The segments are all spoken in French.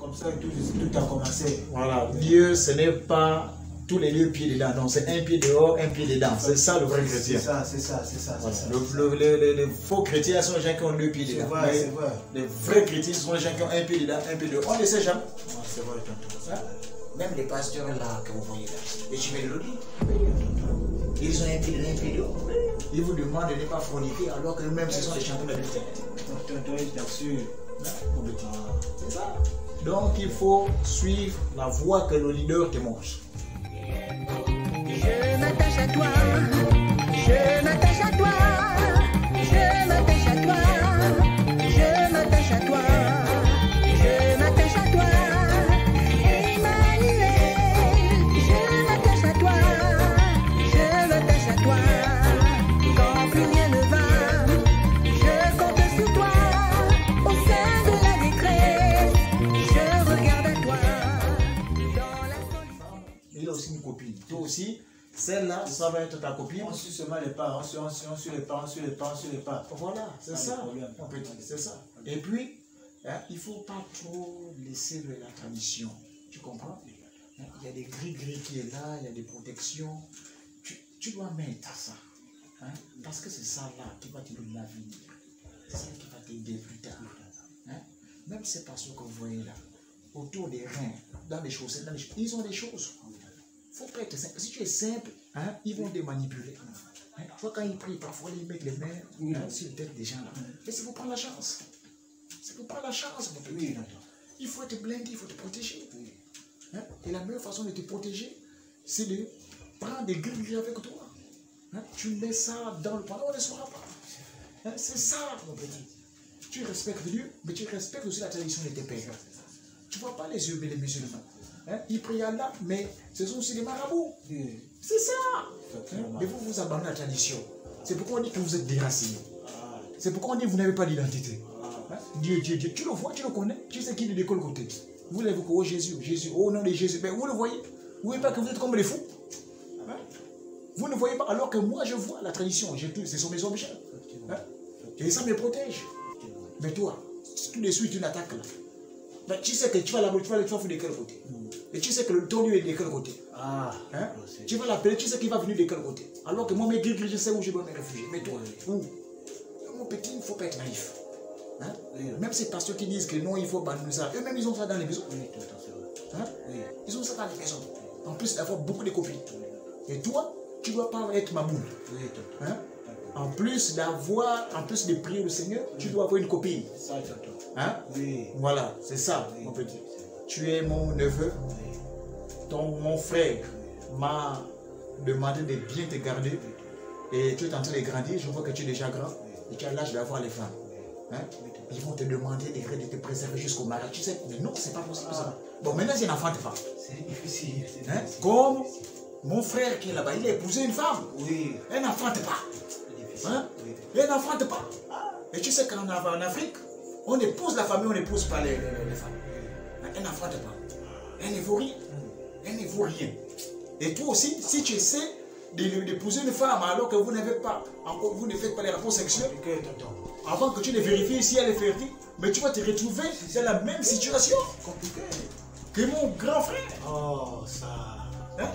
Comme ça, tout a commencé. Voilà, Dieu, ce n'est pas tous les deux pieds dedans, non, c'est un pied dehors, un pied dedans. C'est ça le vrai chrétien. C'est ça. Voilà. Les faux chrétiens sont les gens qui ont deux pieds dedans. C'est vrai. Les vrais chrétiens sont les gens qui ont un pied dedans, un pied dehors. On ne sait jamais. C'est vrai, tonton. Même les pasteurs là que vous voyez là, les Chimelodis, ils ont un pied dedans, un pied dehors. Ils vous demandent de ne pas forniquer alors que eux-mêmes ce sont les champions de l'adultère. Tonton est là-dessus. C'est ça. Donc il faut suivre la voie que le leader te montre. Je m'attache à toi, je m'attache à toi, je m'attache à toi, je m'attache à toi, je m'attache à toi, Emmanuel, je m'attache à toi, je m'attache à toi, quand plus rien ne va, je compte sur toi, au sein de la détresse, je regarde à toi, dans la solitude. Il a aussi une copine. Toi aussi, celle-là, ça va être ta copine. On suit seulement les pas, on suit les pas. Voilà, c'est ça. problème. C'est ça. Et puis, hein, il ne faut pas trop laisser la tradition. Tu comprends? Hein, il y a des gris-gris qui est là, il y a des protections. Tu dois mettre ça. Hein, parce que c'est ça là qui va te donner l'avenir. C'est ça qui va t'aider plus tard. Hein, même ces personnes que vous voyez là, autour des reins, dans les chaussettes, ils ont des choses. Il ne faut pas être simple. Si tu es simple, hein, ils vont te manipuler. Hein, tu vois, quand ils prient, parfois ils mettent les mains hein, sur la tête des gens là. Mais c'est pour prendre la chance. C'est pour prendre la chance, mon petit. Il faut te blinder, il faut te protéger. Hein, et la meilleure façon de te protéger, c'est de prendre des grilles avec toi. Hein, tu mets ça dans le panneau, on ne saura pas. Hein, c'est ça, mon petit. Tu respectes Dieu, mais tu respectes aussi la tradition de tes pères. Tu ne vois pas les yeux, mais les musulmans. Hein, ils prient à Allah, mais ce sont aussi des marabouts. C'est ça. Hein, mais vous vous abandonnez à la tradition. C'est pourquoi on dit que vous êtes déraciné. C'est pourquoi on dit que vous n'avez pas d'identité. Hein? Dieu. Tu le vois, tu le connais. Tu sais qu'il est de quel côté. Vous l'avez dit, oh Jésus, oh nom de Jésus. Mais vous le voyez. Vous ne voyez pas que vous êtes comme les fous. Hein? Vous ne voyez pas, alors que moi je vois la tradition. Ce sont mes objets. Hein? Et ça me protège. Mais toi, tout de suite une attaque là. Ben, tu sais que tu vas la faire de quel côté. Et tu sais que ton Dieu est de quel côté. Hein? Tu vas l'appeler, tu sais qu'il va venir de quel côté. Alors que moi, mes gris, je sais où je dois me réfugier. Mais toi, où? Mon petit, il ne faut pas être naïf. Hein? Même ces pasteurs qui disent que non, il faut abandonner ça. Eux-mêmes, ils ont ça dans les maisons. Hein? Ils ont ça dans les maisons. En plus d'avoir beaucoup de copines. Et toi, tu ne dois pas être ma boule. Hein? En plus de prier le Seigneur, tu dois avoir une copine. Hein? Voilà, c'est ça, mon petit. Tu es mon neveu. Mon frère m'a demandé de bien te garder. Et tu es en train de grandir. Je vois que tu es déjà grand. Et tu as l'âge d'avoir les femmes. Hein? Ils vont te demander de te préserver jusqu'au mariage. Tu sais, mais non, c'est pas possible ça. Bon, maintenant, ils n'enfantent pas. C'est difficile. Hein? Comme mon frère qui est là-bas, il a épousé une femme. Elle n'enfante pas. Hein? Elle n'enfante pas. Et tu sais qu'en Afrique, on épouse la famille, on n'épouse pas les femmes. Elle n'enfante pas. Elle ne vaut rien. Elle ne vaut rien. Et toi aussi, si tu essaies d'épouser une femme alors que vous n'avez pas, encore, vous ne faites pas les rapports sexuels, avant que tu ne vérifies si elle est fertile, mais tu vas te retrouver dans la même situation que mon grand frère. Oh, ça. Hein?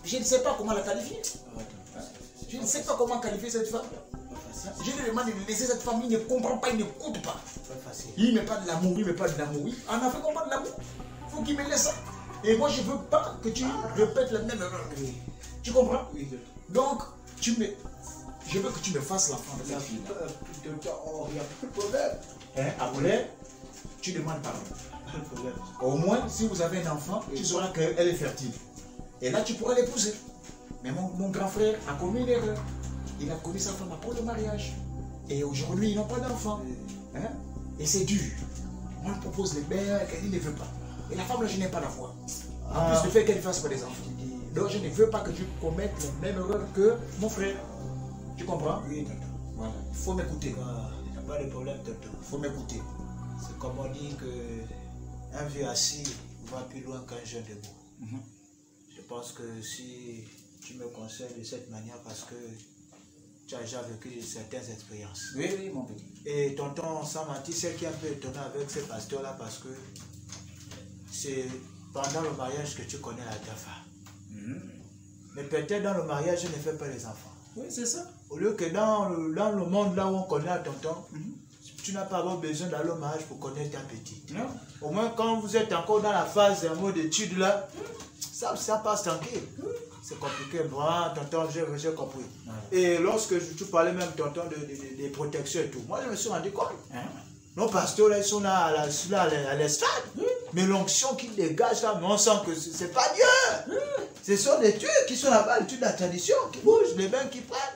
Je ne sais pas comment la qualifier. Je ne sais pas comment qualifier cette femme. Je lui demande de laisser cette femme, il ne comprend pas, il ne compte pas. Il ne met pas de l'amour, il ne met pas de l'amour. En Afrique, on parle de l'amour. Il faut qu'il me laisse ça. Et moi, je ne veux pas que tu répètes la même erreur. Tu comprends? Donc, je veux que tu me fasses l'enfant de ta fille. Il n'y a plus de problème. Hein? Après, tu demandes pardon. Au moins, si vous avez un enfant, tu sauras qu'elle est fertile. Et là, tu pourras l'épouser. Mais mon grand frère a commis une erreur. Il a connu sa femme après le mariage. Et aujourd'hui, ils n'ont pas d'enfant. Hein? Et c'est dur. On lui propose les bains qu'elle ne veut pas. Et la femme, là, je n'ai pas la foi. En plus, le fait qu'elle fasse pas des enfants. Donc, je ne veux pas que tu commettes la même erreur que mon frère. Tu comprends? Oui, tonton. Voilà. Il faut m'écouter. Il n'y a pas de problème, tonton. Il faut m'écouter. C'est comme on dit qu'un vieux assis va plus loin qu'un jeune debout. Je pense que si tu me conseilles de cette manière, parce que tu as déjà vécu certaines expériences. Oui, oui, mon petit. Et tonton, sans mentir, c'est qui est un peu étonné avec ces pasteurs-là parce que c'est pendant le mariage que tu connais la Jaffa. Mais peut-être dans le mariage, je ne fais pas les enfants. Oui, c'est ça. Au lieu que dans le monde là où on connaît la tonton, tu n'as pas besoin d'aller au mariage pour connaître ta petite. Non. Au moins, quand vous êtes encore dans la phase en mode étude là, ça passe tranquille. C'est compliqué. Moi, tonton, j'ai compris. Et lorsque tu parlais même, tonton, des protections et tout, moi, je me suis rendu compte. Nos pasteurs, là, ils sont là à l'estrade. Mais l'onction qu'ils dégagent, là, mais on sent que c'est pas Dieu. Ce sont des Dieux qui sont là-bas, l'étude de la tradition, qui bougent, les bains qui prennent.